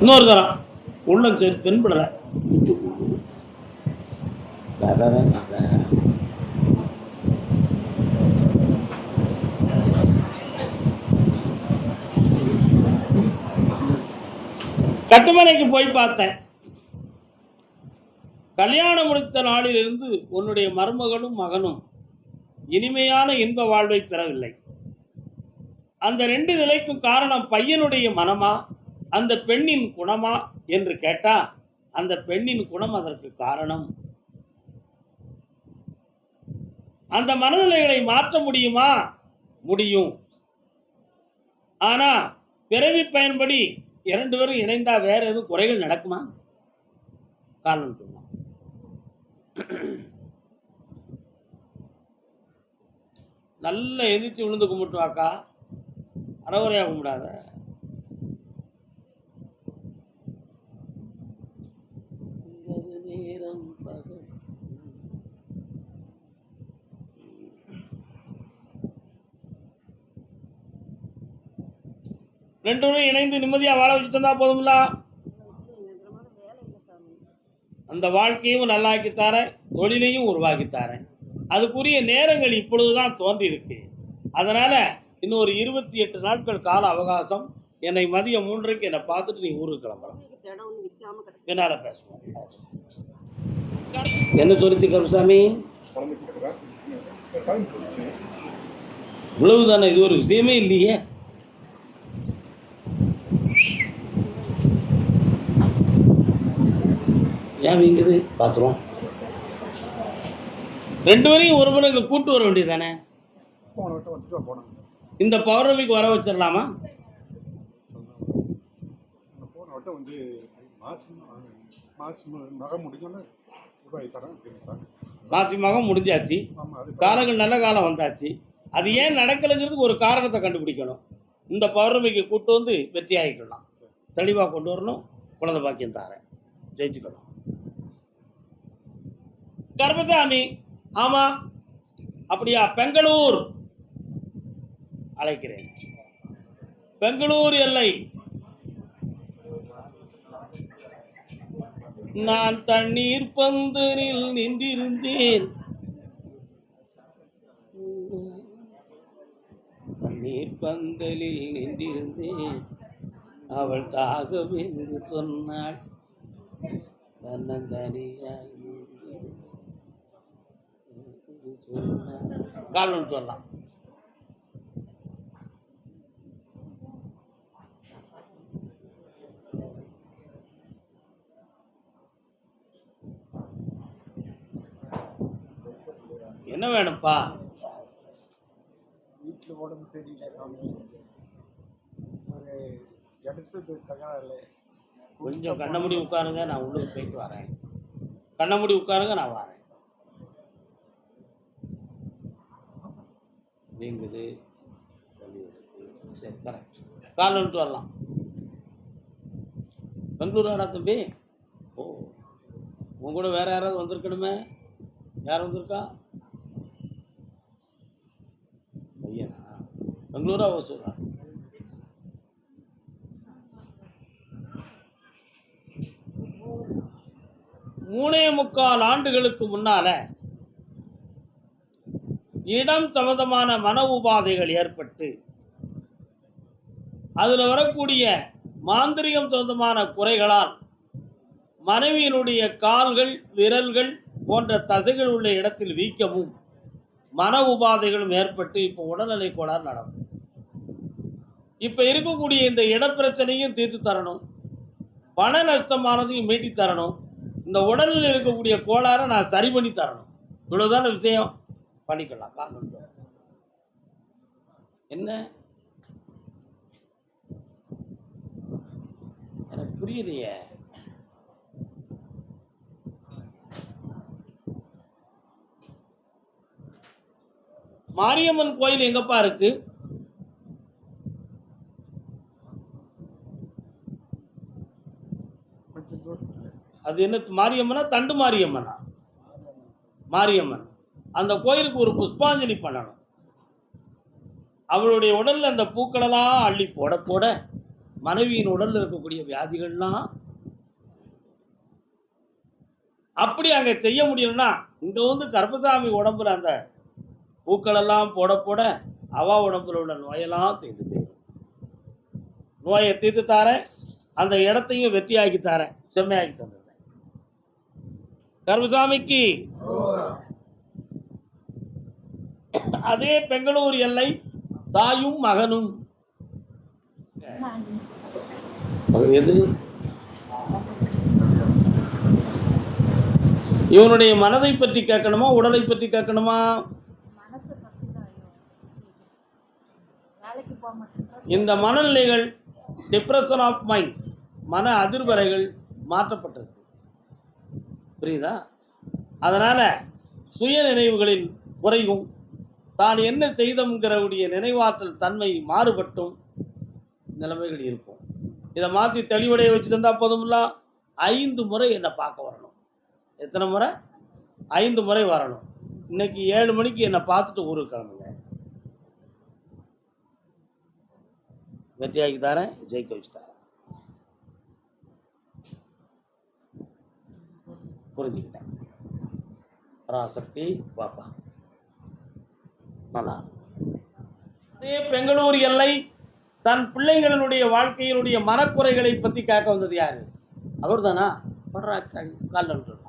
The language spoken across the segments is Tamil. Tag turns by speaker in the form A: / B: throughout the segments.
A: இன்னொரு தரம் உள்ளம் சரி தென்படுற கட்டுமனைக்கு போய் பார்த்தேன். கல்யாணம் முடித்த நாளிலிருந்து உன்னுடைய மருமகளும் மகனும் இனிமையான இன்ப வாழ்வை பெறவில்லை. அந்த 2 நிலைக்கும் காரணம் பையனுடைய மனமா அந்த பெண்ணின் குணமா என்று கேட்டா, அந்த பெண்ணின் குணம் அதற்கு காரணம். அந்த மனநிலைகளை மாற்ற முடியுமா? முடியும். ஆனா பிறவி பயன்படி 2 பேரும் இணைந்தா வேற எதுவும் குறைகள் நடக்குமா? காரணம் சொல்லுவோம். நல்லா எதிர்த்து விழுந்து கும்பிட்டு வாக்கா, அறகுறையா கும்பிடாத. ரெண்டு பேரும் இணைந்து நிம்மதியா வாழ வச்சு தந்தா போதுங்களா? அந்த வாழ்க்கையும் நல்லாக்கி தரேன், தொழிலையும் உருவாக்கி தரேன். அதுக்குரிய நேரங்கள் இப்பொழுதுதான் தோன்றி இருக்கு. அதனால இன்னொரு 28 நாட்கள் கால அவகாசம். என்னை மதியம் 3:30 என்னை பார்த்துட்டு நீ ஊருக்கு கிளம்பலாம். என்னால பேசுவோம். என்ன சொல்லிச்சு கருசாமி? இவ்வளவுதானே? இது ஒரு விஷயமே இல்லையே. ஏன் வீங்குது பார்த்துருவோம். 2 பேரையும் ஒருவனுக்கு கூட்டு வர வேண்டியது தானே. இந்த பௌர்ணமிக்கு வர வச்சிடலாமா? மாசி மகம் முடிஞ்சாச்சு, காலங்கள் நல்ல காலம் வந்தாச்சு. அது ஏன் நடக்கலைங்கிறதுக்கு ஒரு காரணத்தை கண்டுபிடிக்கணும். இந்த பௌர்ணமிக்கு கூட்டு வந்து வெற்றி ஆகிக்கலாம், தெளிவாக கொண்டு வரணும். குழந்தை பாக்கியம் தாரேன், ஜெயிச்சுக்கணும். கர்மசாமி, ஆமா அப்படியா? பெங்களூர் அழைக்கிறேன். பெங்களூர் எல்லை. நான் தண்ணீர் பந்தனில் நின்றிருந்தேன். தண்ணீர் பந்தலில் நின்றிருந்தேன். அவள் தாகம் என்று சொன்னாள். தன்னந்தனியாய் காரணம் சொல்லலாம். என்ன வேணும்ப்பா?
B: வீட்டில் உடம்பு சரியில்லை சாமி. ஒரு இடத்துக்கு தகவல்.
A: கொஞ்சம் கண்ண மூடி உட்காருங்க, நான் உள்ளுக்கு போயிட்டு வரேன். கண்ண மூடி உட்காருங்க, நான் வரேன். நீங்குது, சரி கரெக்ட். காலையில் வரலாம். பெங்களூராடா தம்பி? ஓ, உங்க கூட வேற யாராவது வந்திருக்கணுமே. யார் வந்திருக்கா? பையனா? பெங்களூரா ஓசூரா? மூணே முக்கால் ஆண்டுகளுக்கு முன்னால இடம் சம்பந்தமான மன உபாதைகள் ஏற்பட்டு அதில் வரக்கூடிய மாந்திரிகம் சம்பந்தமான குறைகளால் மனைவியினுடைய கால்கள், விரல்கள் போன்ற தசைகள் உள்ள இடத்தில் வீக்கமும் மன உபாதைகளும் ஏற்பட்டு இப்போ உடல்நிலை கோளாறு நடக்கும். இப்போ இருக்கக்கூடிய இந்த இடப்பிரச்சனையும் தீர்த்து தரணும், பண நஷ்டமானதையும் மீட்டி தரணும், இந்த உடலில் இருக்கக்கூடிய கோளாறை நான் சரி பண்ணி தரணும். இவ்வளவுதான விஷயம். பண்ணிக்கலாம். காரணம் என்ன எனக்கு புரியலையே. மாரியம்மன் கோயில் எங்கப்பா இருக்கு? அது என்ன மாரியம்மனா? தண்டு மாரியம்மனா? மாரியம்மன். அந்த கோயிலுக்கு ஒரு புஷ்பாஞ்சலி பண்ணணும். அவளுடைய உடல்ல அந்த பூக்களெல்லாம் அள்ளி போட போட மனைவியின் உடல்ல இருக்கக்கூடிய வியாதிகள்லாம் அப்படி அங்க செய்ய முடியலன்னா இங்க வந்து கர்ப்பசாமி உடம்புல அந்த பூக்கள் எல்லாம் போட போட அவா உடம்புல உள்ள நோயெல்லாம் தீர்ந்து போயிடும். நோயை தீர்த்து தாரேன், அந்த இடத்தையும் வெற்றியாக்கி தாரேன், செம்மையாக்கி தந்துடுறேன். கர்ப்பசாமிக்கு அதே பெங்களூர் எல்லை தாயும் மகனும் எது இவனுடைய மனதை பற்றி கேட்கணுமா உடலை பற்றி கேட்கணுமா? இந்த மனநிலைகள் டிப்ரெஷன் ஆஃப் மைண்ட், மன அதிர்வலைகள் மாற்றப்பட்டிருக்கு. புரியுதா? அதனால சுய நினைவுகளில் குறையும், தான் என்ன செய்தோம்ங்கிறவுடைய நினைவாற்றல் தன்மை மாறுபட்டும் நிலைமைகள் இருக்கும். இதை மாற்றி தெளிவடைய வச்சு தந்தா போதும்ல. 5 முறை என்னை பார்க்க வரணும். எத்தனை முறை? 5 முறை வரணும். இன்னைக்கு 7 மணிக்கு என்னை பார்த்துட்டு ஊருக்கு கிளம்புங்க. வெற்றியாக்கி தரேன், ஜெயிக்க வச்சு தரேன். புரிஞ்சுக்கிட்டேன். பராசக்தி பாப்பா நல்லா. அதே பெங்களூர் எல்லை தன் பிள்ளைங்களுடைய வாழ்க்கையினுடைய மனக்குறைகளை பற்றி கேட்க வந்தது யாரு? அவர் தானா? காலில்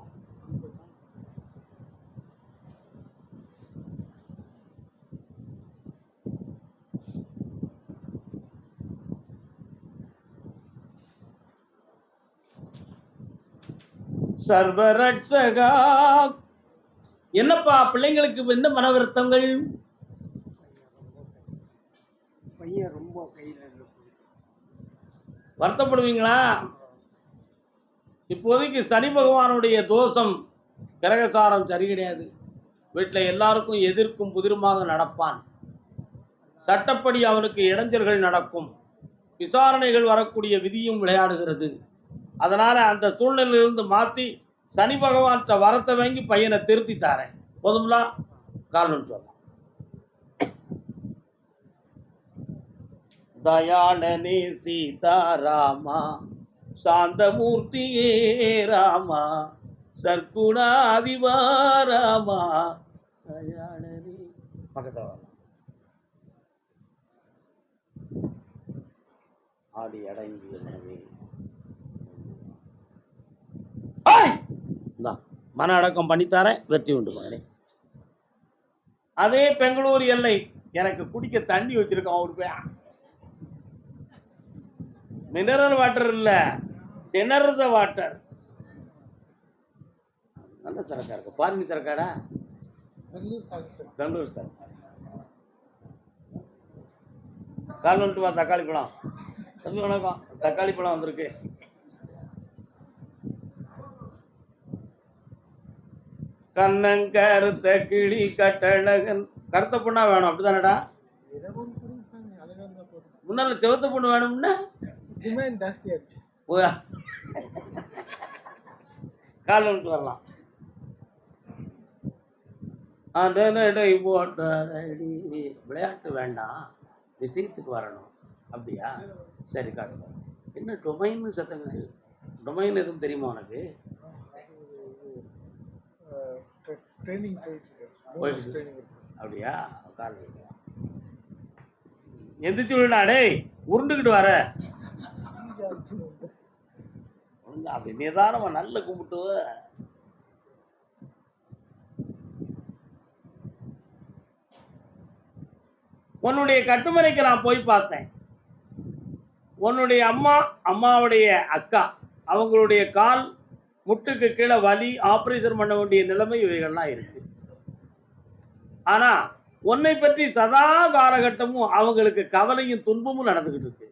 A: சர்வரட்சகா. என்னப்பா பிள்ளைங்களுக்கு என்ன மன வருத்தங்கள்?
B: பையன் ரொம்ப கையில்
A: வருத்தப்படுவீங்களா? இப்போதைக்கு சனி பகவானுடைய தோஷம், கிரகசாரம் சரி கிடையாது. வீட்டில் எல்லாருக்கும் எதிர்க்கும் புதிருமாக நடப்பான். சட்டப்படி அவனுக்கு இடைஞ்சல்கள் நடக்கும். விசாரணைகள் வரக்கூடிய விதியும் விளையாடுகிறது. அதனால் அந்த சூழ்நிலையிலிருந்து மாற்றி சனி பகவான்கிட்ட வரத்தை வாங்கி பையனை திருத்தி தாரேன். போதும்லா? காரணம் சொல்லலாம். தயாளனே சீதாராமா, சாந்தமூர்த்தியே ராமா, சர்க்குணாதிபா ராமா, தயாளனே. பக்கத்தில் வரலாம். ஆடி அடங்கி எனவே மன அடக்கம் பண்ணித்தாரேன், வெற்றி உண்டு மகனே. அதே பெங்களூர் எல்லை எனக்கு குடிக்க தண்ணி வச்சிருக்கான். ஒரு பேர் மினரல் வாட்டர் இல்ல, திணறுத வாட்டர். நல்ல சரக்கா இருக்கு. பாருங்க சரக்காடா, பெங்களூர் சரக்கு. கால் வந்துட்டு வா. தக்காளி பழம் தம்பி, வணக்கம். தக்காளி பழம் வந்திருக்கு. கண்ணங்கருத்த கிளி கட்டழகன். கருத்த பொண்ணா வேணும், அப்படிதானடா? முன்னால செவத்த பொண்ணு வேணும்னா
B: டிமாண்ட் ஜாஸ்தி ஆயிடுச்சு.
A: கால் வந்துட்டு வரலாம். விளையாட்டு வேண்டாம், விஷயத்துக்கு வரணும். அப்படியா? சரி காட்டு. என்ன டொமைன்னு சத்தங்க? டொமைன் எதுவும் தெரியுமா உனக்கு?
B: ட்ரைனிங்
A: போயிட்டு அப்படியா? கால் எந்திரிச்சு விடா. டேய், உருண்டுக்கிட்டு வர அப்படி நிதானமா நல்ல கும்பிட்டு. உன்னுடைய கட்டுமனைக்கு நான் போய் பார்த்தேன். உன்னுடைய அம்மாவுடைய அக்கா, அவங்களுடைய கால் முட்டுக்கு கீழே வலி, ஆப்ரேஷன் பண்ண வேண்டிய நிலைமை இவைகள்லாம் இருக்கு. ஆனா உன்னை பற்றி சதா காலகட்டமும் அவங்களுக்கு கவலையும் துன்பமும் நடந்துகிட்டு இருக்கு.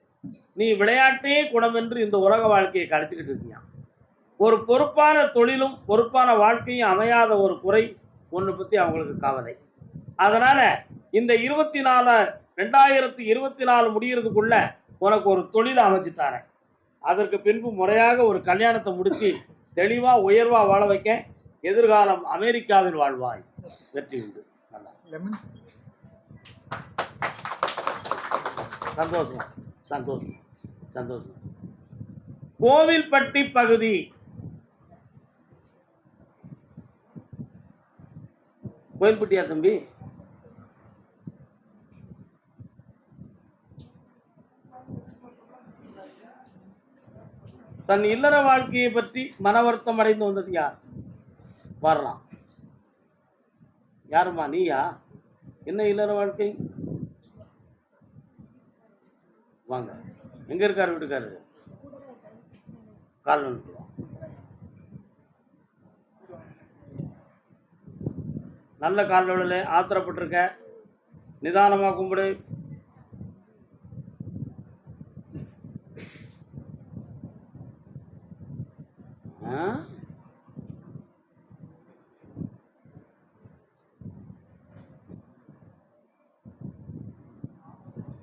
A: நீ விளையாட்டே குணமென்று இந்த உலக வாழ்க்கையை கழிச்சுக்கிட்டு இருக்கியா. ஒரு பொறுப்பான தொழிலும் பொறுப்பான வாழ்க்கையும் அமையாத ஒரு குறை உன்னை பற்றி அவங்களுக்கு கவலை. அதனால இந்த 2024 முடிகிறதுக்குள்ள உனக்கு ஒரு தொழிலை அமைச்சு தரேன். அதற்கு பின்பு முறையாக ஒரு கல்யாணத்தை முடித்து தெளிவா உயர்வா வாழ வைக்க. எதிர்காலம் அமெரிக்காவில் வாழ்வாய். வெற்றி உண்டு. நல்லா சந்தோஷம் சந்தோஷம். சந்தோஷம். கோவில்பட்டி பகுதி கோயில்பட்டியா தம்பி? தன் இல்லற வாழ்க்கையை பற்றி மன வருத்தம் அடைந்து வந்தது யார்? வரலாம். யாருமா? நீயா? என்ன இல்லற வாழ்க்கை? வாங்க. எங்க இருக்காரு வீட்டுக்காரரு? கால் வந்து நல்ல கால்வழில் ஆத்திரப்பட்டிருக்க, நிதானமாக கும்பிடு.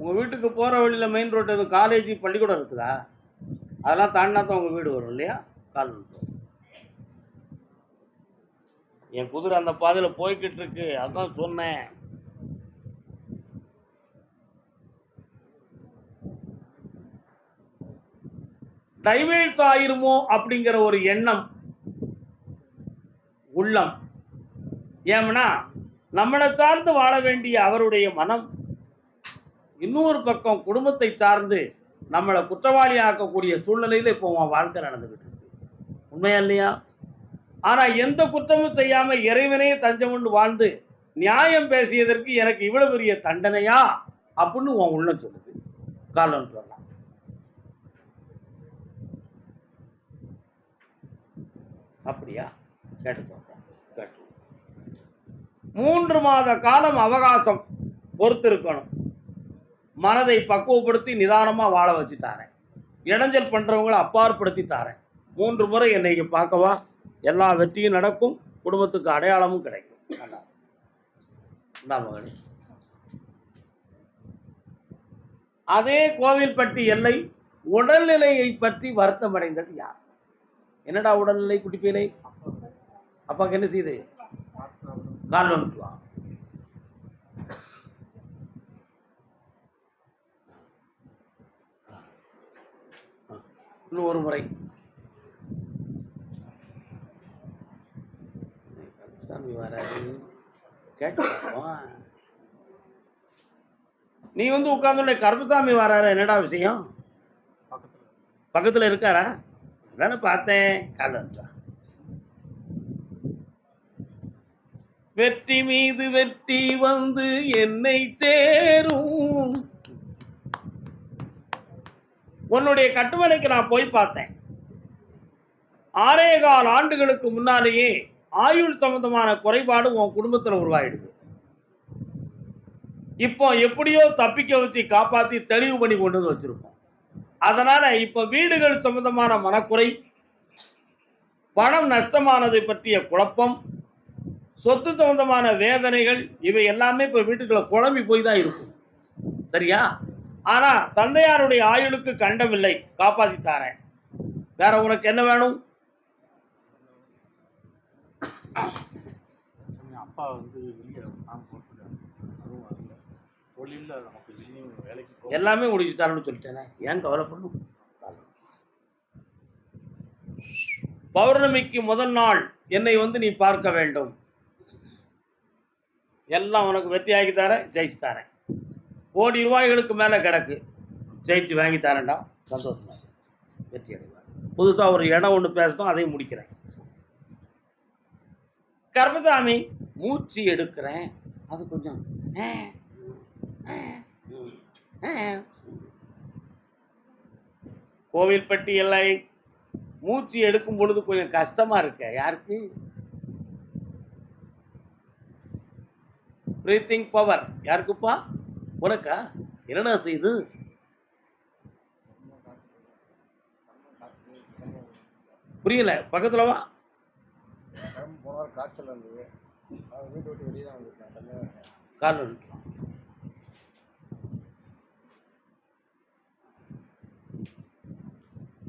A: உங்கள் வீட்டுக்கு போகிற வழியில் மெயின் ரோடு எதுவும் காலேஜ் பள்ளிக்கூடம் இருக்குதா? அதெல்லாம் தாண்டினா தான் உங்கள் வீடு வரும் இல்லையா? கால் வந்து என் குதிரை அந்த பாதையில் போய்கிட்டு இருக்கு, அதான் சொன்னேன். டைவர்ஸ் ஆயிருமோ அப்படிங்கிற ஒரு எண்ணம் உள்ளம். ஏம்னா நம்மளை சார்ந்து வாழ வேண்டிய அவருடைய மனம் இன்னொரு பக்கம் குடும்பத்தை சார்ந்து நம்மளை குற்றவாளி ஆக்கக்கூடிய சூழ்நிலையில் இப்போ உன் வாழ்க்கை நடந்துகிட்டு இருக்கு. உண்மையா இல்லையா? ஆனால் எந்த குற்றமும் செய்யாமல் இறைவனே தஞ்சம் வாழ்ந்து நியாயம் பேசியதற்கு எனக்கு இவ்வளவு பெரிய தண்டனையா அப்படின்னு உன் உள்ள சொல்லுது. காலம் சொல்லலாம். அப்படியா? கேட்டு 3 மாத காலம் அவகாசம் பொறுத்திருக்கணும். மனதை பக்குவப்படுத்தி நிதானமாக வாழ வச்சு தாரேன். இடைஞ்சல் பண்ணுறவங்களை அப்பாற்படுத்தி தாரேன். 3 முறை என்னை பார்க்கவா, எல்லா வெற்றியும் நடக்கும், குடும்பத்துக்கு அடையாளமும் கிடைக்கும். மகனே, அதே கோவில்பட்டி எல்லை உடல்நிலையை பற்றி வருத்தம் அடைந்தது யார்? என்னடா உடல்நிலை குட்டிப்பிலை? அப்பாக்கு என்ன செய்யுது? கால் வந்துவா. இன்னும் ஒரு முறை. சாமி வராது, கேட்டு நீ வந்து உட்கார்ந்து கருப்புசாமி வராரு, என்னடா விஷயம்? பக்கத்தில் இருக்காரா? அதானே பார்த்தேன். கால வெற்றி மீது வெற்றி வந்து என்னை தேரும். உன்னுடைய கட்டுமனைக்கு நான் போய் பார்த்தேன். 6.25 ஆண்டுகளுக்கு முன்னாலேயே ஆயுள் சம்பந்தமான குறைபாடு உன் குடும்பத்தில் உருவாயிடுது. இப்போ எப்படியோ தப்பிக்க வச்சு காப்பாற்றி தெளிவு பண்ணி கொண்டு வந்து வச்சிருக்கோம். அதனால இப்போ வீடுகள் சம்பந்தமான மனக்குறை, பணம் நஷ்டமானதை பற்றிய குழப்பம், சொத்து சம்பந்தமான வேதனைகள், இவை எல்லாமே இப்போ வீட்டுக்குள்ள குழம்பி போய் தான் இருக்கும். சரியா? ஆனா தந்தையாருடைய ஆயுளுக்கு கண்டமில்லை, காப்பாத்தி தாரேன். வேற உனக்கு என்ன வேணும்?
C: அப்பா வந்து
A: எல்லாமே முடிச்சு தரணும்னு சொல்லிட்டேனே, ஏன் கவலைப்படணும்? பௌர்ணமிக்கு முதல் நாள் என்னை வந்து நீ பார்க்க வேண்டும். எல்லாம் உனக்கு வெற்றி ஆகி தரேன், ஜெயிச்சு தரேன். கோடி ரூபாய்களுக்கு மேலே கிடக்கு, ஜெயிச்சு வாங்கி தரேன்டா. சந்தோஷமா வெற்றி அடைவார். புதுசாக ஒரு இடம் ஒன்று பேசணும், அதையும் முடிக்கிறேன். கருப்பசாமி, மூச்சு எடுக்கிறேன், அது கொஞ்சம் கோவில்பட்டி எல்லை மூச்சு எடுக்கும் பொழுது கொஞ்சம் கஷ்டமா இருக்க. யாருக்கு? பிரீத்திங் பவர் யாருக்குப்பா? உனக்கா? என்னடா செய்து? புரியல, பக்கத்துல வா.
B: காய்ச்சல் வந்தது, வீட்டு விட்டு வெளியே தான் வந்துருக்கேன்.
A: கால் வந்து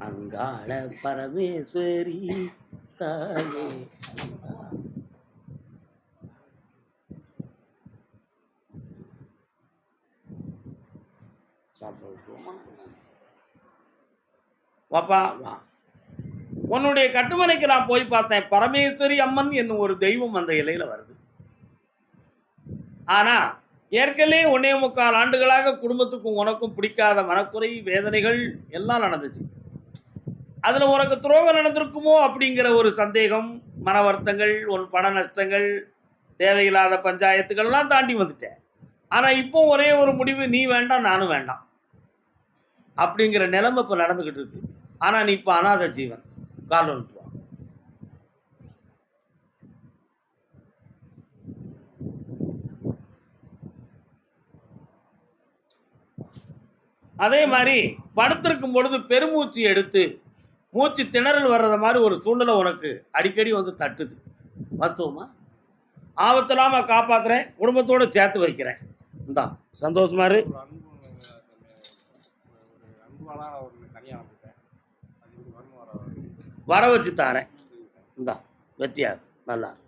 A: அங்காள பரமேஸ்வரி தாயே. சாப்பிடுவோமா? வாப்பா வா. உன்னுடைய கட்டுமனைக்கு நான் போய் பார்த்தேன். பரமேஸ்வரி அம்மன் என்னும் ஒரு தெய்வம் அந்த இலையில வருது. ஆனா ஏற்கனவே 1.25 ஆண்டுகளாக குடும்பத்துக்கும் உனக்கும் பிடிக்காத மனக்குறை, வேதனைகள் எல்லாம் நடந்துச்சு. அதுல உனக்கு துரோகம் நடந்திருக்குமோ அப்படிங்கிற ஒரு சந்தேகம், மன வருத்தங்கள், உன் பண நஷ்டங்கள், தேவையில்லாத பஞ்சாயத்துக்கள்லாம் தாண்டி வந்துட்டேன். ஆனா இப்போ ஒரே ஒரு முடிவு, நீ வேண்டாம், நானும் வேண்டாம். அப்படிங்கிற நிலைமை இப்ப நடந்துகிட்டு இருக்கு. ஆனா நீ இப்ப அநாத ஜீவன். கால் வந்துட்டு வா. அதே மாதிரி படுத்திருக்கும் பொழுது பெருமூச்சு எடுத்து மூச்சு திணறல் வர்றது மாதிரி ஒரு சூழ்நிலை உனக்கு அடிக்கடி வந்து தட்டுது. வாஸ்தவமா? ஆபத்தில்லாம காப்பாத்துறேன், குடும்பத்தோட சேர்த்து வைக்கிறேன். இந்தா சந்தோஷமா இரு.
B: ஒரு அன்பாளா ஒரு தனியா வந்துட்டேன். அது இப்படி வரணும் வர
A: வர வச்சு தாரேன். இந்தா வெற்றியாகு. நல்லா இரு.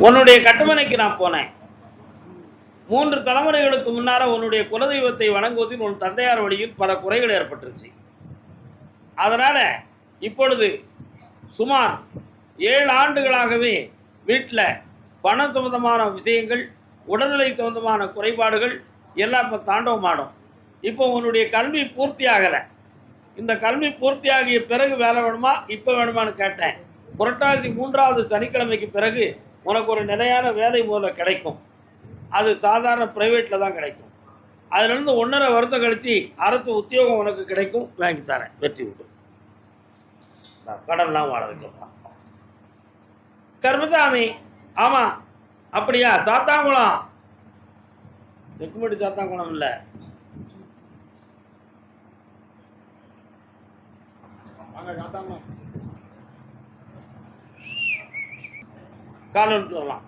A: உன்னுடைய கட்டுமனைக்கு நான் போனேன். 3 தலைமுறைகளுக்கு முன்னால உன்னுடைய குலதெய்வத்தை வணங்குவதில் உன் தந்தையார் வழியில் பல குறைகள் ஏற்பட்டுருச்சு. அதனால இப்பொழுது சுமார் 7 ஆண்டுகளாகவே வீட்டில் பணம் சம்பந்தமான விஷயங்கள், உடல்நிலை சம்பந்தமான குறைபாடுகள் எல்லாம் இப்போ தாண்டவமாடும். இப்போ உன்னுடைய கல்வி பூர்த்தி ஆகலை. இந்த கல்வி பூர்த்தியாகிய பிறகு வேலை வேணுமா, இப்போ வேணுமான்னு கேட்டேன். புரட்டாசி 3வது சனிக்கிழமைக்கு பிறகு உனக்கு ஒரு நிலையான வேலை முதல்ல கிடைக்கும். அது சாதாரண பிரைவேட்டில் தான் கிடைக்கும். அதுலேருந்து 1.5 வருஷம் கழித்து அரசு உத்தியோகம் உனக்கு கிடைக்கும். வாங்கி தரேன். வெற்றி விட்டு கடன்லாம் வாழ வைக்கலாம். கர்மசாமி, ஆமாம் அப்படியா? சாத்தாங்குளம், தெக்குமட்டி சாத்தாங்குளம் இல்லை,
B: வாங்க காத்தாமா.
A: கால் எடுத்து வரலாம்.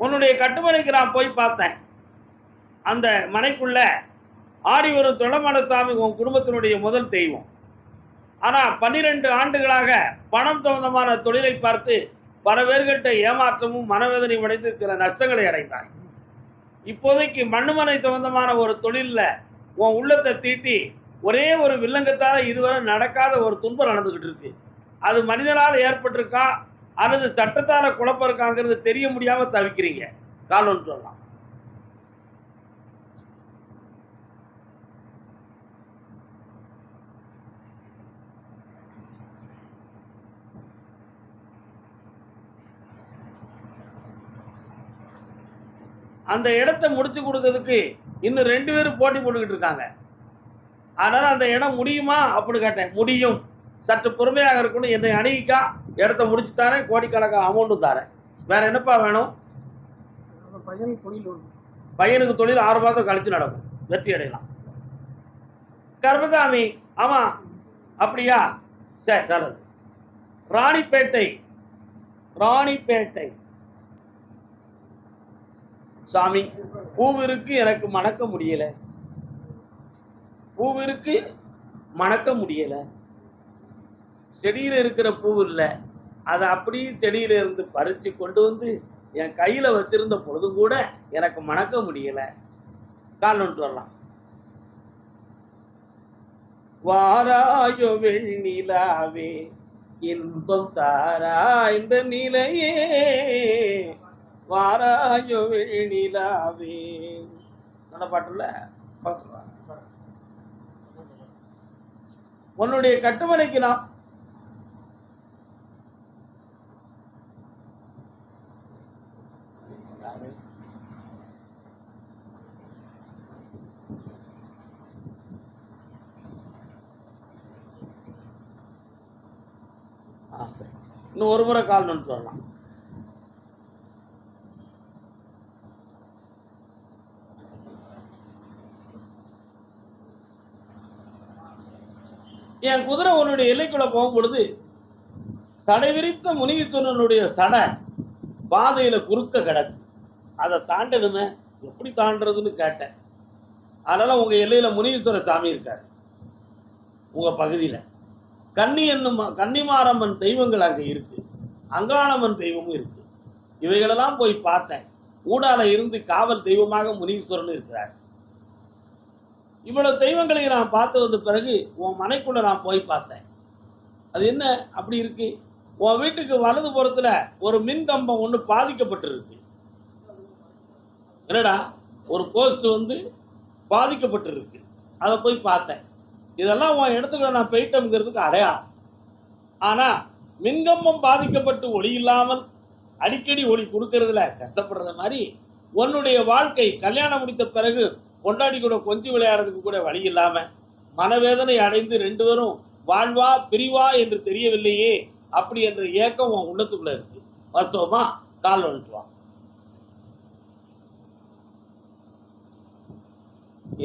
A: உன்னுடைய கட்டுமனைக்கு நான் போய் பார்த்தேன். அந்த மனைக்குள்ள ஆடி வரும் தொண்டமானசாமி உன் குடும்பத்தினுடைய முதல் தெய்வம். ஆனால் 12 ஆண்டுகளாக பணம் சம்பந்தமான தொழிலை பார்த்து பல பேர்கிட்ட ஏமாற்றமும் மனவேதனையும் அடைந்து சில நஷ்டங்களை அடைந்தாய். இப்போதைக்கு மண்ணுமனை சம்பந்தமான ஒரு தொழிலில் உன் உள்ளத்தை தீட்டி ஒரே ஒரு வில்லங்கத்தால இதுவரை நடக்காத ஒரு துன்பம் நடந்துக்கிட்டு இருக்கு. அது மனிதனால் ஏற்பட்டிருக்கா அல்லது சட்டத்தால குழப்பம் இருக்காங்கிறது தெரிய முடியாமல் தவிக்கிறீங்க. கால் ஒன்று சொல்லலாம். அந்த இடத்தை முடிச்சு கொடுக்கறதுக்கு இன்னும் 2 பேரும் போட்டி போட்டுக்கிட்டு இருக்காங்க. அதனால் அந்த இடம் முடியுமா அப்படின்னு கேட்டேன். முடியும், சற்று பொறுமையாக இருக்கணும், என்னை அணுகிக்கா, இடத்த முடிச்சு தரேன், கோடிக்கணக்கான அமௌண்ட்டும் தரேன். வேற என்னப்பா வேணும்?
B: பையனுக்கு தொழில்
A: பையனுக்கு தொழில் 6 மாதம் கழிச்சு நடக்கும். வெற்றி அடையலாம். கர்மசாமி, ஆமா அப்படியா, சரி நல்லது. ராணிப்பேட்டை, ராணிப்பேட்டை. சாமி, பூவிருக்கு எனக்கு மணக்க முடியல, பூவிருக்கு மணக்க முடியல. செடியில இருக்கிற பூ இல்ல, அதை அப்படியே செடியில இருந்து பறிச்சு கொண்டு வந்து என் கையில வச்சிருந்த பொழுதும் கூட எனக்கு மணக்க முடியல. கால் நோட்டு வரலாம். வாராயோ வெண்ணிலாவே இன்பம் தாரா இந்த நிலையே, வாராயோ வெண்ணிலாவே. நல்ல பாட்டுல பார்த்துக்கலாம். உன்னுடைய கட்டுமனைக்கு நான் சரி, இன்னும் ஒரு முறை கால் நோட்டு வரலாம். என் குதிரை உன்னுடைய எல்லைக்குள்ள போகும் பொழுது சடை விரித்த முனீஸ்வரனுடைய சடை பாதையில குறுக்க கிடக்கு. அதை தாண்டணுமே, எப்படி தாண்டதுன்னு கேட்டேன். அதனால உங்க எல்லையில முனீஸ்வர சாமி இருக்காரு. உங்க பகுதியில கன்னிமாரம்மன் தெய்வங்கள் அங்க இருக்கு, அங்காளம்மன் தெய்வமும் இருக்கு. இவைகளெல்லாம் போய் பார்த்தேன். ஊடால இருந்து காவல் தெய்வமாக முனீஸ்வரன் இருக்கிறார். இவ்வளவு தெய்வங்களை நான் பார்த்து வந்த பிறகு உன் மனைக்குள்ள நான் போய் பார்த்தேன். அது என்ன அப்படி இருக்கு? உன் வீட்டுக்கு வலது புறத்துல ஒரு மின் கம்பம் ஒன்று பாதிக்கப்பட்டிருக்கு. என்னடா, ஒரு போஸ்ட் வந்து பாதிக்கப்பட்டிருக்கு. அதை போய் பார்த்தேன். இதெல்லாம் உன் இடத்துக்குள்ள நான் போயிட்டோம்ங்கிறதுக்கு அடையாளம். ஆனா மின்கம்பம் பாதிக்கப்பட்டு ஒளி இல்லாமல் அடிக்கடி ஒளி கொடுக்கறதுல கஷ்டப்படுறது மாதிரி உன்னுடைய வாழ்க்கை கல்யாணம் முடித்த பிறகு கொண்டாடி கூட கொஞ்சம் விளையாடுறதுக்கு கூட வழி இல்லாம மனவேதனை அடைந்து ரெண்டு பேரும் வாழ்வா பிரிவா என்று தெரியவில்லையே, அப்படி என்ற ஏக்கம் உன் உள்ளத்துக்குள்ள இருக்கு. வாஸ்தவமா? கால் வந்துட்டு.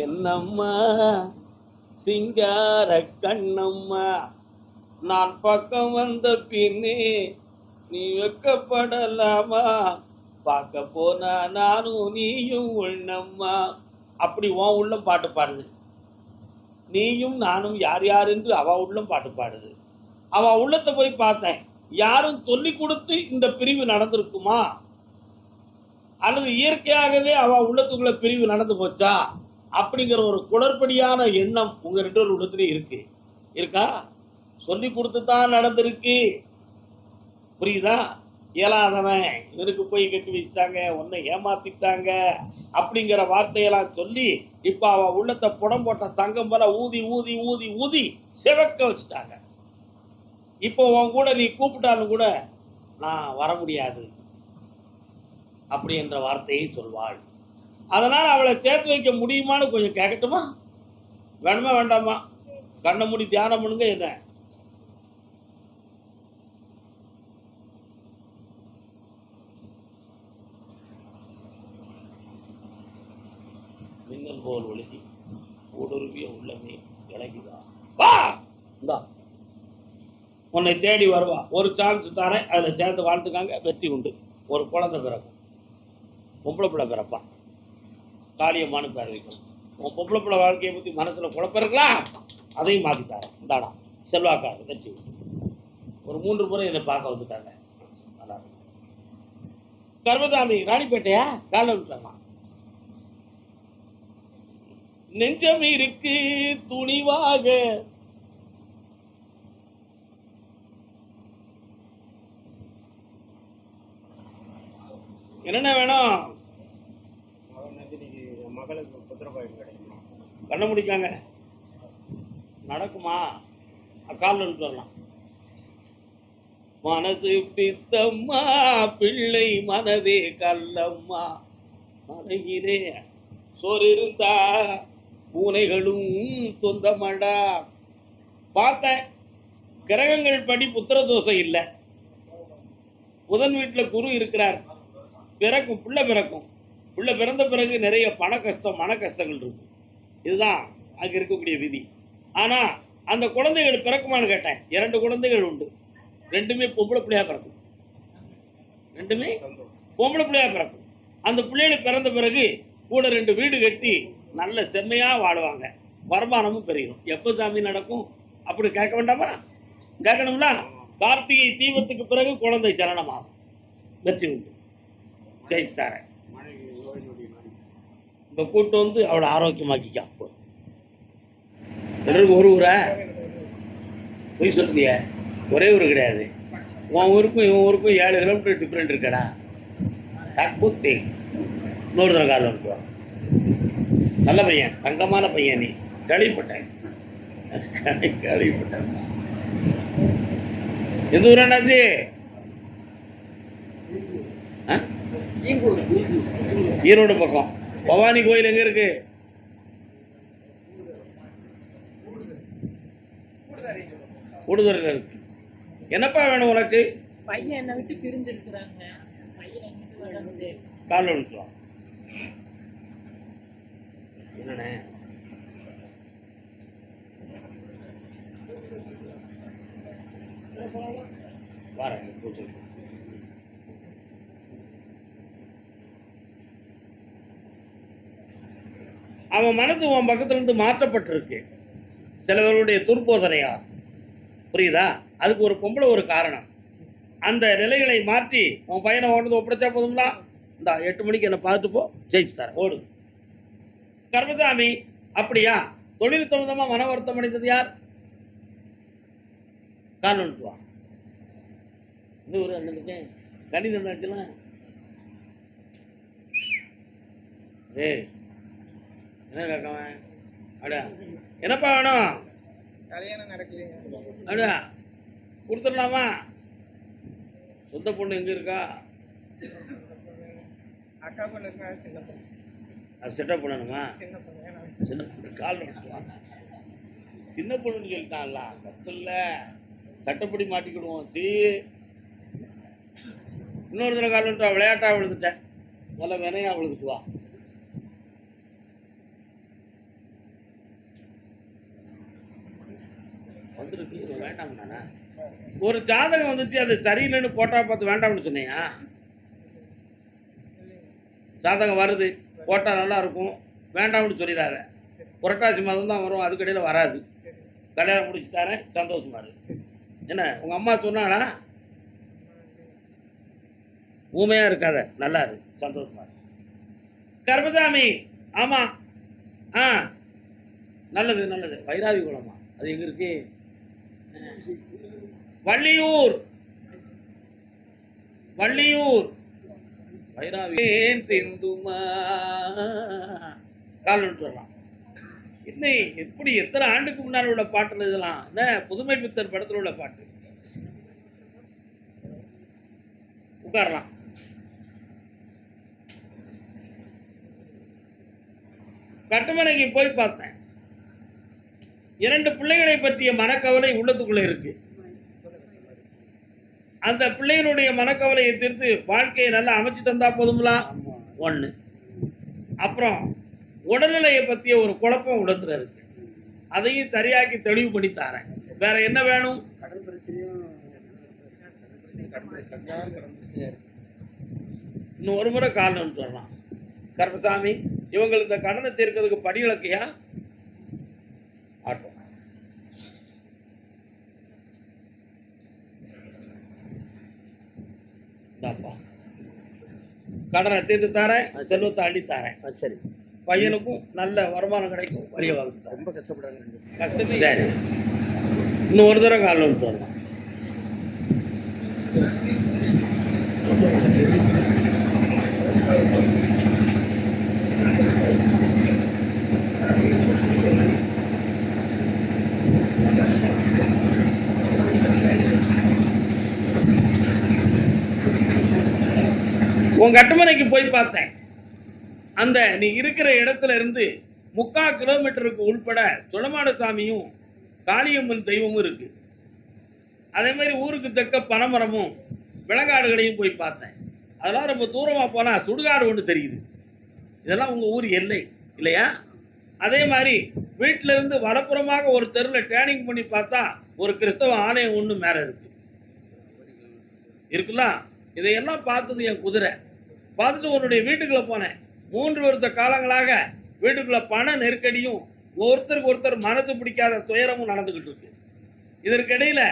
A: என்னம்மா சிங்கார கண்ணம்மா, நான் பக்கம் வந்த பின்னே நீ வெக்கப்படலாமா, பார்க்க போனா நானும் நீயும் ஒண்ணம்மா. அப்படி உன் உள்ளம் பாட்டு பாடுது. நீயும் நானும் யார் யார் என்று அவ உள்ளம் பாட்டு பாடுது. அவ உள்ளத்தை போய் பார்த்தேன். யாரும் சொல்லி கொடுத்து இந்த பிரிவு நடந்திருக்குமா, அல்லது இயற்கையாகவே அவ உள்ளத்துக்குள்ள பிரிவு நடந்து போச்சா அப்படிங்கிற ஒரு குளறுபடியான எண்ணம் உங்க ரெண்டு பேர் உள்ளத்துலயும் இருக்கு. இருக்கா? சொல்லி கொடுத்து தான் நடந்திருக்கு. புரியுதா? இயலாதவன் இவனுக்கு போய் கட்டி வச்சுட்டாங்க, உன்னை ஏமாத்திட்டாங்க அப்படிங்கிற வார்த்தையெல்லாம் சொல்லி இப்ப அவ உள்ளத்தை புடம் போட்ட தங்கம் போல ஊதி ஊதி ஊதி ஊதி சிவக்க வச்சுட்டாங்க. இப்போ உன் கூட நீ கூப்பிட்டாலும் கூட நான் வர முடியாது அப்படி என்ற வார்த்தையை சொல்வாள். அதனால அவளை சேர்த்து வைக்க முடியுமான்னு கொஞ்சம் கேட்கட்டுமா? வேணுமா வேண்டாமா? கண்ணை மூடி தியானம் பண்ணுங்க. என்ன மின்னல் போல் ஒழுகி ஊடுருவிய உள்ளமே இழகிதான் வா, இந்தா உன்னை தேடி வருவா. ஒரு சான்ஸ் தரேன், அதில் சேர்த்து வாழ்த்துக்காங்க, வெற்றி உண்டு. ஒரு குழந்தை பிறக்கும், பொம்பளை பிள்ளை பிறப்பான், காளியம்மானு பேர் வைக்கணும். உன் பொம்பளை பிள்ளை வாழ்க்கையை பற்றி மனசில் குழப்பம் இருக்கலாம், அதையும் மாற்றி தரேன். இந்தாடா செல்வாக்காக வெற்றி உண்டு. ஒரு 3 முறை என்னை பார்க்க வந்துட்டாங்க. நல்லா இருக்கு. கர்மசாமி, ராணிப்பேட்டையா? காலை விட்டாமா. நெஞ்சம் இருக்கு துணிவாக, என்னென்ன வேணும்?
B: மகளுக்கு புத்திரபாயம் கிடைக்குமா?
A: கண்ண முடிக்காங்க நடக்குமா? காலில் வந்துட்டு வரலாம். மனசு பித்தம்மா பிள்ளை மனதே கல்லம்மா, மனையிலே சோறு இருந்தா பூனைகளும் சொந்தமாடா. பார்த்தேன், கிரகங்கள் படி புத்திர தோஷம் இல்லை. புதன் வீட்டில் குரு இருக்கிறார். பிறக்கும் பிள்ளை பிறக்கும். பிள்ளை பிறந்த பிறகு நிறைய பண கஷ்டம் மன கஷ்டங்கள் இருக்கும். இதுதான் அங்கே இருக்கக்கூடிய விதி. ஆனால் அந்த குழந்தைகள் பிறக்குமான்னு கேட்டேன். 2 குழந்தைகள் உண்டு. 2மே பொம்பளை பிள்ளையா பிறக்கும். 2மே
B: சந்தோஷம்.
A: பொம்பளை பிள்ளையா பிறக்கும். அந்த பிள்ளைகள் பிறந்த பிறகு கூட 2 வீடு கட்டி நல்ல செம்மையாக வாழுவாங்க. வருமானமும் பெருகும். எப்போ சாமி நடக்கும்? அப்படி கேட்க வேண்டாமா? கேட்கணும்ல. கார்த்திகை தீபத்துக்கு பிறகு குழந்தை சலனமாகும். வெற்றி உண்டு. ஜெயிச்சு தரேன்.
B: மனைவி நோய் நொடி நாடி.
A: இப்போ கூட்டு வந்து அவளை ஆரோக்கியமாக்கிக்கா. எல்லாருக்கும் ஒரு ஊரா போய் சொல்லிய ஒரே ஊர் கிடையாது. உன் ஊருக்கும் இவன் ஊருக்கும் 7 கிலோமீட்டர் டிஃப்ரெண்ட் இருக்கடா. டாக்பூத்தி இன்னொரு தடவை காலில் வந்துடுவான். நல்ல பையன், தங்கமான பையன். நீ கேள்விப்பட்டேன். கேள்விப்பட்டேன். எந்த ஊர் என்னாச்சு? ஈரோடு பக்கம். பவானி கோயில் எங்க இருக்கு? கூடுதல் இருக்கு. என்னப்பா வேணும் உனக்கு?
C: பையன் என்னை விட்டு பிரிஞ்சிருக்கிறாங்க. பையன் எங்கிட்டு வரணும் சரி.
A: காலில் விழுக்கலாம். என்னண்ணே? வரேன். பூச்சி. அவன் மனது உன் பக்கத்திலிருந்து மாற்றப்பட்டிருக்கு சிலவருடைய துர்போதனையா. புரியுதா? அதுக்கு ஒரு பொம்பளை ஒரு காரணம். அந்த நிலைகளை மாற்றி உன் பையனை ஓடுறது ஒப்படைச்சா போதுங்களா? இந்த 8 மணிக்கு என்னை பார்த்துட்டு போ, ஜெயிச்சு தரேன், ஓடு. கர்மசாமி, அப்படியா? தொழில் சம்பந்தமா மன வருத்தம் அடைந்தது யார்? கால் வந்துட்டு வா. இந்த ஒரு அண்ணனுக்கு கணிதம் ஆச்சுலாம். ஏய், என்ன கேட்கவன்? அப்படியா? என்னப்பா வேணும்?
D: கல்யாணம் நடக்கலைங்க.
A: அப்படியா? கொடுத்துடலாமா? சொந்த பொண்ணு எங்க இருக்கா?
D: அக்கா பொண்ணு இருக்கா, சின்ன பொண்ணு.
A: அது செட்டப் பண்ணணுமா?
D: சின்ன பொண்ணு வேணாம்.
A: சின்ன பொண்ணு கால் வந்துட்டு வா. சின்ன பொண்ணுன்னு சொல்லிட்டான்ல, தப்பு இல்லை. சட்டப்படி மாட்டிக்கிடுவோம். இன்னொரு தடவை கால் வந்துட்டு வா. விளையாட்டா விழுந்துட்டேன். நல்ல வினையா விழுந்துட்டு வா. வந்துருக்கு வேண்டாம் தானே. ஒரு ஜாதகம் வந்துச்சு, அது சரியில்லைன்னு போட்டா பார்த்து வேண்டாம்னு சொன்னியா? ஜாதகம் வருது, போட்டா நல்லா இருக்கும், வேண்டாம்னு சொல்லிடாத. புரட்டாசி மாதம் தான் வரும், அதுக்கடையில் வராது. கல்யாணம் முடிச்சு தரேன், சந்தோஷமா இருக்கு. என்ன உங்க அம்மா சொன்னாடா? ஊமையா இருக்காத, நல்லா இருக்கு, சந்தோஷமா இருக்கு. கர்மசாமி, ஆமா, ஆ, நல்லது நல்லது. வைராவி குளமா? அது எங்க இருக்கு? வள்ளியூர். வள்ளியூர் வைராவி சிந்துமா. கால் விட்டு வரலாம். என்ன எப்படி எத்தனை ஆண்டுக்கு முன்னால் உள்ள பாட்டுல இதெல்லாம்? என்ன புதுமை பித்தர் படத்தில் உள்ள பாட்டு. உட்காரலாம். கட்டுமனைக்கு போய் பார்த்தேன். 2 பிள்ளைகளை பற்றிய மனக்கவலை உள்ளத்துக்குள்ள இருக்கு. அந்த பிள்ளைகளுடைய மனக்கவலையை தீர்த்து வாழ்க்கையை நல்லா அமைச்சு தந்தா போதுங்களா? 1. அப்புறம் உடல்நிலையை பற்றிய ஒரு குழப்பம் உள்ளத்துல இருக்கு. அதையும் சரியாக்கி தெளிவு பண்ணி தரேன். வேற என்ன வேணும்?
B: கடன் பிரச்சனையும்
A: இன்னும் ஒரு முறை காரணம் சொல்லலாம். கருப்பசாமி, இவங்களுக்கு இந்த கடனை தீர்க்கிறதுக்கு படி இலக்கையா? ஆட்டோ. கடனை தீர்த்து தரேன், செல்வத்தை அள்ளி தரேன்.
B: சரி.
A: பையனுக்கும் நல்ல வருமானம் கிடைக்கும், வழியை வகுத்து தரேன்.
B: ரொம்ப கஷ்டப்படுறாங்க.
A: கஷ்டமே. சரி, இன்னும் ஒரு தடவை காலில் வந்து வரலாம். உன் கட்டுமனைக்கு போய் பார்த்தேன். அந்த நீ இருக்கிற இடத்துல இருந்து 3/4 கிலோமீட்டருக்கு உள்பட சுளமாடசாமியும் காளியம்மன் தெய்வமும் இருக்கு. அதே மாதிரி ஊருக்கு தெற்க பனைமரமும் விலங்காடுகளையும் போய் பார்த்தேன். அதெல்லாம் ரொம்ப தூரமாக போனால் சுடுகாடு ஒன்று தெரியுது. இதெல்லாம் உங்கள் ஊர் எல்லை இல்லையா? அதே மாதிரி வீட்டில இருந்து வலப்புறமாக ஒரு தெருவில் டேர்னிங் பண்ணி பார்த்தா ஒரு கிறிஸ்தவ ஆலயம் ஒன்று மேலே இருக்குல்ல. இதையெல்லாம் பார்த்தது என் குதிரை. பார்த்துட்டு உன்னுடைய வீட்டுக்குள்ள போனேன். 3 வருட காலங்களாக வீட்டுக்குள்ள பண நெருக்கடியும் ஒருத்தருக்கு ஒருத்தர் மனசு பிடிக்காத துயரமும் நடந்துகிட்டு இருக்கு. இதற்கிடையில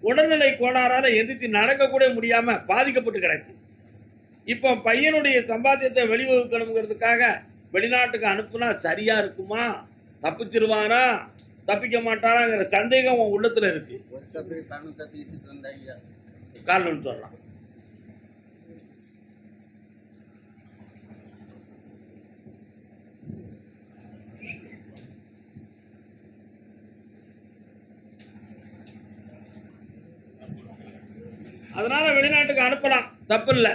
A: உடல்நிலை கோளாறால எந்திரிச்சு நடக்க கூட முடியாம பாதிக்கப்பட்டு கிடக்கு. இப்போ பையனுடைய சம்பாத்தியத்தை வெளிவகுக்கணுங்கிறதுக்காக வெளிநாட்டுக்கு அனுப்புனா சரியா இருக்குமா, தப்பிச்சிருவானா தப்பிக்க மாட்டாராங்கிற சந்தேகம் உன் உள்ளத்துல இருக்கு. காரணம் சொல்லலாம். அதனால வெளிநாட்டுக்கு அனுப்பலாம், தப்பு இல்லை.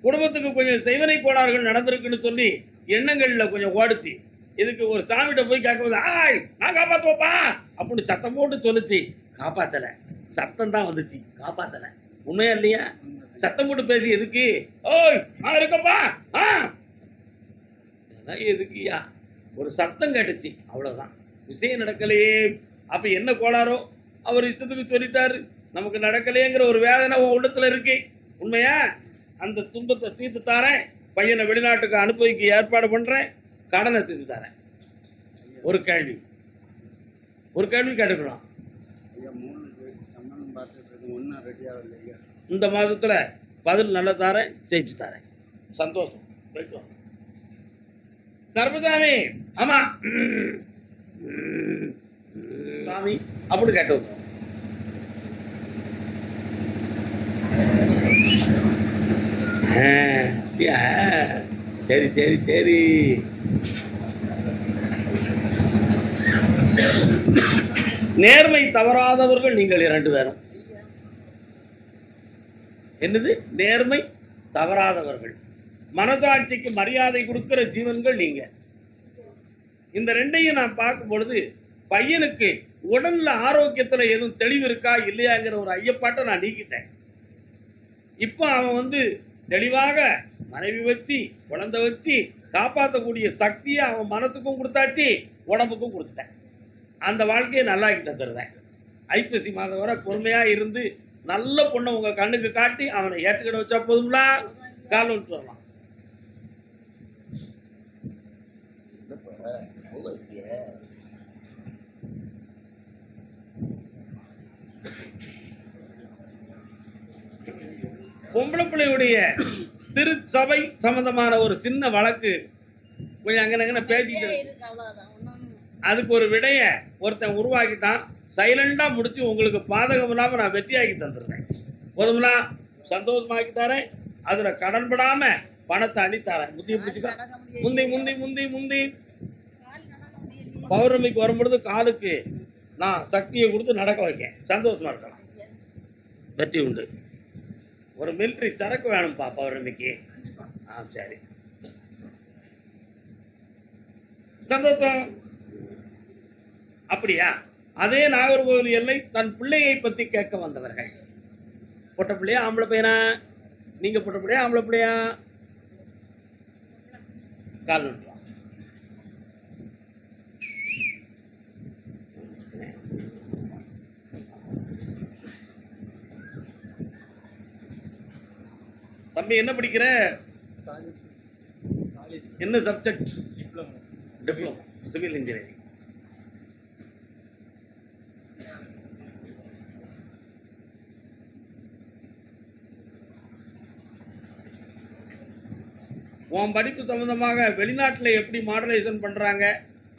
A: குடும்பத்துக்கு கொஞ்சம் செய்வனை கோளாறுகள் நடந்திருக்குன்னு சொல்லி எண்ணங்கள்ல கொஞ்சம் ஓடுச்சு. இதுக்கு ஒரு சாமிகிட்ட போய் கேட்கும்போது ஆய் நான் காப்பாற்றுவோப்பா அப்படின்னு சத்தம் போட்டு சொல்லிச்சு. காப்பாத்தலை, சத்தம் தான் வந்துச்சு, காப்பாத்தலை. உண்மையா இல்லையா? சத்தம் போட்டு பேசி எதுக்கு? ஓய் நான் இருக்கப்பா எதுக்குயா? ஒரு சத்தம் கேட்டுச்சு, அவ்வளவுதான். விஷயம் நடக்கலையே. அப்ப என்ன கோளாரோ அவர் இஷ்டத்துக்கு சொல்லிட்டாரு. நமக்கு நடக்கலையேங்கிற ஒரு வேதனை உன் உள்ளத்துல இருக்கு. உண்மையா? அந்த துன்பத்தை தீர்த்து தாரேன். பையனை வெளிநாட்டுக்கு அனுப்பவிக்கு ஏற்பாடு பண்றேன். கடனை தீர்த்து தாரேன். ஒரு கேள்வி கேட்டுக்கலாம். இந்த மாதத்துல பதில் நல்ல தாரேன், ஜெயிச்சு தாரேன். சந்தோஷம். கர்மசாமி ஆமா சாமி அப்படி கேட்டு சரி சரி சரி. நேர்மை தவறாதவர்கள் நீங்கள் 2 பேரும். என்னது? நேர்மை தவறாதவர்கள், மனதாட்சிக்கு மரியாதை கொடுக்கிற ஜீவன்கள் நீங்க. இந்த 2ஐயும் நான் பார்க்கும் பொழுது பையனுக்கு உடல்ல ஆரோக்கியத்துல எதுவும் தெளிவு இருக்கா இல்லையாங்கிற ஒரு ஐயப்பாட்டை நான் நீக்கிட்டேன். இப்போ அவன் தெளிவாக மனைவி வச்சு குழந்தை வச்சு காப்பாற்றக்கூடிய சக்தியை அவன் மனத்துக்கும் கொடுத்தாச்சு, உடம்புக்கும் கொடுத்துட்டேன். அந்த வாழ்க்கையை நல்லாக்கி தந்துடுறேன். ஐப்பசி மாதம் வரை பொறுமையா இருந்து நல்ல பொண்ணை உங்க கண்ணுக்கு காட்டி அவனை ஏற்றுக்கிட வச்சா போதும்ல. கால் விட்டு வரலாம். பொம்பளை பிள்ளையுடைய திருச்சபை சம்பந்தமான ஒரு சின்ன வழக்கு கொஞ்சம் அங்கன பேசிக்கிட்டு, அதுக்கு ஒரு விடைய ஒருத்தன் உருவாக்கிட்டான். சைலண்டா முடிச்சு உங்களுக்கு பாதகம் இல்லாம நான் வெற்றியாக்கி தந்துடுறேன். போதுங்களா? சந்தோஷமாக்கி தரேன். அதுல கடன்படாம பணத்தை அள்ளித்தரேன். முந்தி பிடிச்சிக்க. முந்தி முந்தி முந்தி முந்தி பௌர்ணமிக்கு வரும்பொழுது காலுக்கு நான் சக்தியை கொடுத்து நடக்க வைக்கேன். சந்தோஷமா இருக்கலாம். வெற்றி உண்டு. ஒரு மிலிட்ரி சரக்கு வேணும்பா பௌர்ணமிக்கு. சரி, சந்தோஷம். அப்படியா? அதே நாகர்கோவில் எல்லை தன் பிள்ளையை பத்தி கேட்க வந்தவர்கள். பொட்ட பிள்ளையா ஆம்பளை பையனா? நீங்க பொட்ட பிள்ளையா ஆம்பளை பிள்ளையா? கால் நோட்டுவா. தம்பி என்ன படிக்கிற? என்ன சப்ஜெக்ட்? Diploma civil engineering. உன் படிப்பு சம்பந்தமாக வெளிநாட்டில் எப்படி மாடலேஷன் பண்றாங்க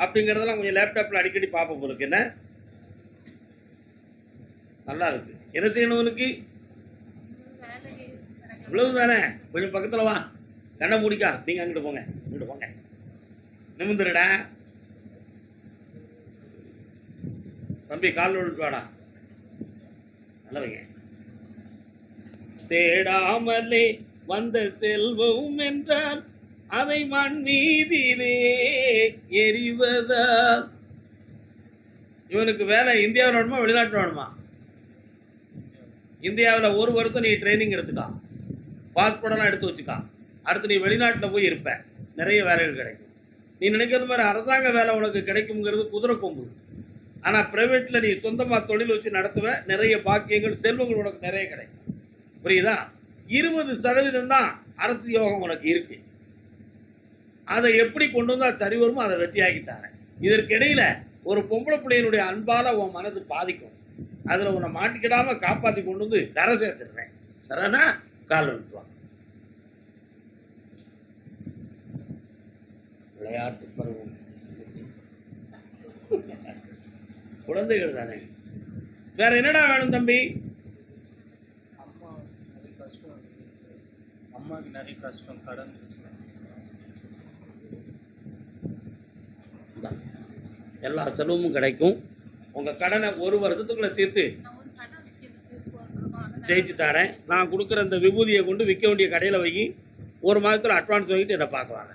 A: அப்படிங்கிறதெல்லாம் கொஞ்சம் லேப்டாப்ல அடிக்கடி பார்ப்போம். போலுக்கு என்ன நல்லா இருக்கு. என்ன செய்யணும் உனக்கு? இவ்வளவு தானே. கொஞ்சம் பக்கத்துல வா, கண்ணை மூடிக்கா. நீங்க அங்கிட்டு போங்க, இங்கிட்டு போங்க. நிமிந்துடா தம்பி. கால் விட்டு வாடா. நல்லவங்க. தேடாமலே வந்த செல்வம் என்றால் அதை மண் மீதிலே எறிவதா? இவனுக்கு வேலை இந்தியாவில் வேணுமா வெளிநாட்டில் வேணுமா? இந்தியாவில் 1 வருஷம் நீ ட்ரைனிங் எடுத்துக்கா, பாஸ்போர்ட்டெல்லாம் எடுத்து வச்சுக்கா. அடுத்து நீ வெளிநாட்டில் போய் இருப்ப, நிறைய வேலைகள் கிடைக்கும். நீ நினைக்கிற மாதிரி அரசாங்க வேலை உனக்கு கிடைக்குங்கிறது குதிரை கொம்பு. ஆனால் ப்ரைவேட்டில் நீ சொந்தமாக தொழில் வச்சு நடத்துவ, நிறைய பாக்கியங்கள் செல்வங்கள் உனக்கு நிறைய கிடைக்கும். புரியுதா? 20% தான் அரசு யோகம் உனக்கு இருக்கு. அதை எப்படி கொண்டு வந்தால் சரி வருமோ அதை வெட்டியாக்கி தரேன். இதற்கு இடையில ஒரு பொம்பளை பிள்ளையினுடைய அன்பால் உன் மனசு பாதிக்கும். அதில் உன்னை மாட்டிக்கிடாமல் காப்பாற்றி கொண்டு வந்து கரை சேர்த்துடுறேன். சரிண்ணா? கால் வந்துட்டுவான். விளையாட்டு பருவம் குழந்தைகள் தானே. வேற என்னடா வேணும் தம்பி?
B: அம்மாவுக்கு நிறைய கஷ்டம், கடன் பிரச்சனை.
A: எல்லா செலவும் கிடைக்கும். உங்க கடனை 1 வருஷத்துக்குள்ள தீர்த்து ஜெயிச்சு தரேன். நான் கொடுக்குற இந்த விபூதியை கொண்டு விற்க வேண்டிய கடையில் வை. 1 மாதத்தில் அட்வான்ஸ் வாங்கிட்டு என்னை பார்க்குவாங்க.